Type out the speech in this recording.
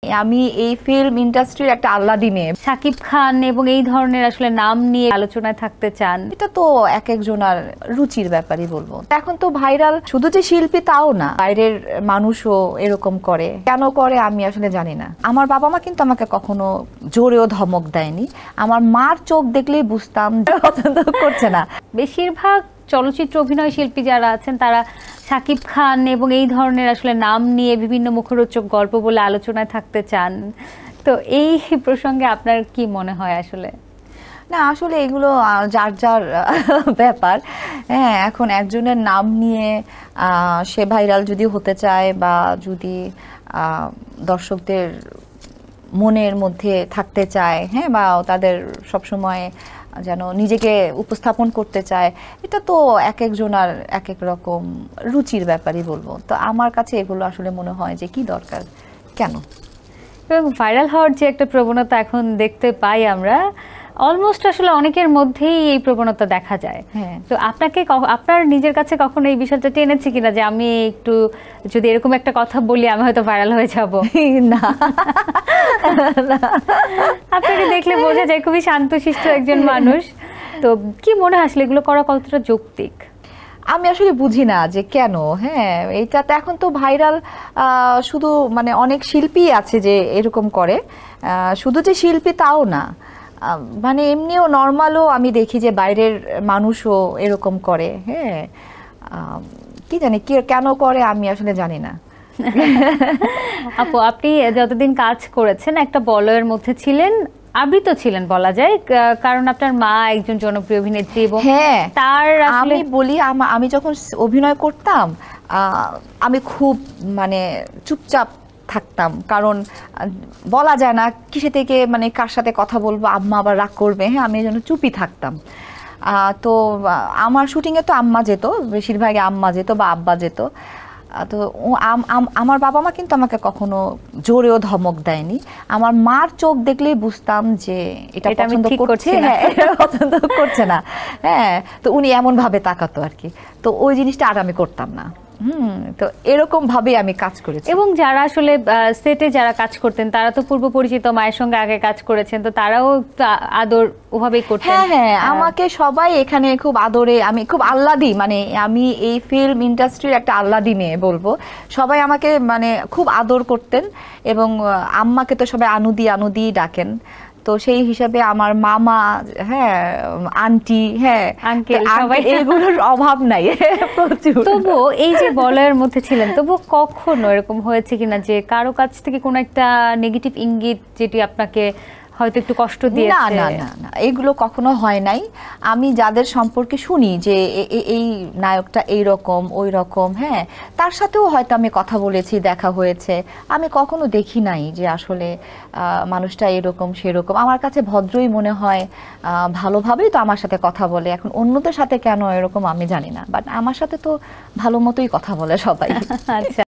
আমি এই ফিল্ম ইন্ডাস্ট্রির একটা আল্লাদি মেয়ে। শাকিব খান এবং এই ধরনের আসলে নাম নিয়ে আলোচনায় থাকতে চান, এটা তো এক একজনের রুচির ব্যাপারই বলবো। এখন তো ভাইরাল শুধু যে শিল্পী তাও না, বাইরের মানুষও এরকম করে। কেন করে আমি আসলে জানি না। আমার বাবা মা কিন্তু আমাকে কখনো জোরেও ধমক দেয়নি। আমার মার চোখ দেখলেই বুঝতাম পছন্দ করছে না। বেশিরভাগ চলচ্চিত্র অভিনয় শিল্পী যারা আছেন তারা শাকিব খান এবং এই ধরনের আসলে নাম নিয়ে বিভিন্ন মুখরোচক গল্প বলে আলোচনায় থাকতে চান। তো এই প্রসঙ্গে আপনার কি মনে হয় আসলে? না, আসলে এগুলো যার যার ব্যাপার। হ্যাঁ, এখন একজনের নাম নিয়ে সে ভাইরাল যদি হতে চায় বা যদি দর্শকদের মনের মধ্যে থাকতে চায়, হ্যাঁ, বা তাদের সবসময় যেন নিজেকে উপস্থাপন করতে চায়, এটা তো এক একজনের এক এক রকম রুচির ব্যাপারই বলবো। তো আমার কাছে এগুলো আসলে মনে হয় যে কি দরকার, কেন। এবং ভাইরাল হওয়ার যে একটা প্রবণতা এখন দেখতে পাই আমরা, অলমোস্ট আসলে অনেকের মধ্যেই এই প্রবণতা দেখা যায়। হ্যাঁ, তো আপনার নিজের কাছে কখনো এই বিষয়টা টেনেছে কিনা যে আমি একটু যদি এরকম একটা কথা বলি আমি হয়তো ভাইরাল হয়ে যাব? না, আপনাকে দেখলে বোঝা যায় খুবই শান্তশিষ্ট একজন মানুষ। তো কি মনে হয় আসলে এগুলো করা কতটা যৌক্তিক? আমি আসলে বুঝি না যে কেন। হ্যাঁ, এইটাতে এখন তো ভাইরাল শুধু মানে অনেক শিল্পী আছে যে এরকম করে, শুধু যে শিল্পী তাও না, মানে এমনিও নর্মালও আমি দেখি যে বাইরের মানুষও এরকম করে। হ্যাঁ, কি জানি কেন করে আমি আসলে জানি না। আপু, আপনি যতদিন কাজ করেছেন একটা বলয়ের মধ্যে ছিলেন, আবৃত ছিলেন বলা যায়, কারণ আপনার মা একজন জনপ্রিয় অভিনেত্রী এবং হ্যাঁ, তার আমি বলি আমি যখন অভিনয় করতাম আমি খুব মানে চুপচাপ থাকতাম, কারণ বলা যায় না কিসে থেকে মানে কার সাথে কথা বলবো, আম্মা আবার রাগ করবে। হ্যাঁ, আমি এই জন্য চুপই থাকতাম। তো আমার শুটিংয়ে তো আম্মা যেত, বেশিরভাগই আম্মা যেত বা আব্বা যেত। তো আমার বাবা মা কিন্তু আমাকে কখনো জোরেও ধমক দেয়নি। আমার মার চোখ দেখলেই বুঝতাম যে এটা পছন্দ করছে, হ্যাঁ, এটা পছন্দ করছে না। হ্যাঁ, তো উনি এমন ভাবে তাকাতো আর কি। তো ওই জিনিসটা আর আমি করতাম না। তো এরকম ভাবে আমি কাজ করেছি। এবং যারা আসলে সেটে যারা কাজ করতেন তারা তো পূর্ব পরিচিত, মায়ের সঙ্গে আগে কাজ করেছেন, তো তারাও আদর ওভাবেই করতেন। হ্যাঁ হ্যাঁ, আমাকে সবাই এখানে খুব আদরে, আমি খুব আহ্লাদি, মানে আমি এই ফিল্ম ইন্ডাস্ট্রির একটা আহ্লাদি মেয়ে বলবো। সবাই আমাকে মানে খুব আদর করতেন এবং আম্মাকে তো সবাই আনুদি আনুদি ডাকেন। তো সেই হিসাবে আমার মামা, হ্যাঁ, আন্টি, হ্যাঁ, আঙ্কেল, সবাই, এগুলোর অভাব নাই প্রচুর। তবুও এই যে বলয়ের মধ্যে ছিলেন, তবুও কখনো এরকম হয়েছে কিনা যে কারো কাছ থেকে কোনো একটা নেগেটিভ ইঙ্গিত যেটি আপনাকে হয়তো একটু কষ্ট দিয়েছে? না না না না, এগুলো কখনো হয় নাই। আমি যাদের সম্পর্কে শুনি যে এই নায়কটা এই রকম ওই রকম, হ্যাঁ, তার সাথেও হয়তো আমি কথা বলেছি, দেখা হয়েছে, আমি কখনো দেখি নাই যে আসলে মানুষটা এরকম সেরকম। আমার কাছে ভদ্রই মনে হয়, ভালোভাবেই তো আমার সাথে কথা বলে। এখন অন্যদের সাথে কেন এরকম আমি জানি না, বাট আমার সাথে তো ভালো মতোই কথা বলে সবাই। আচ্ছা।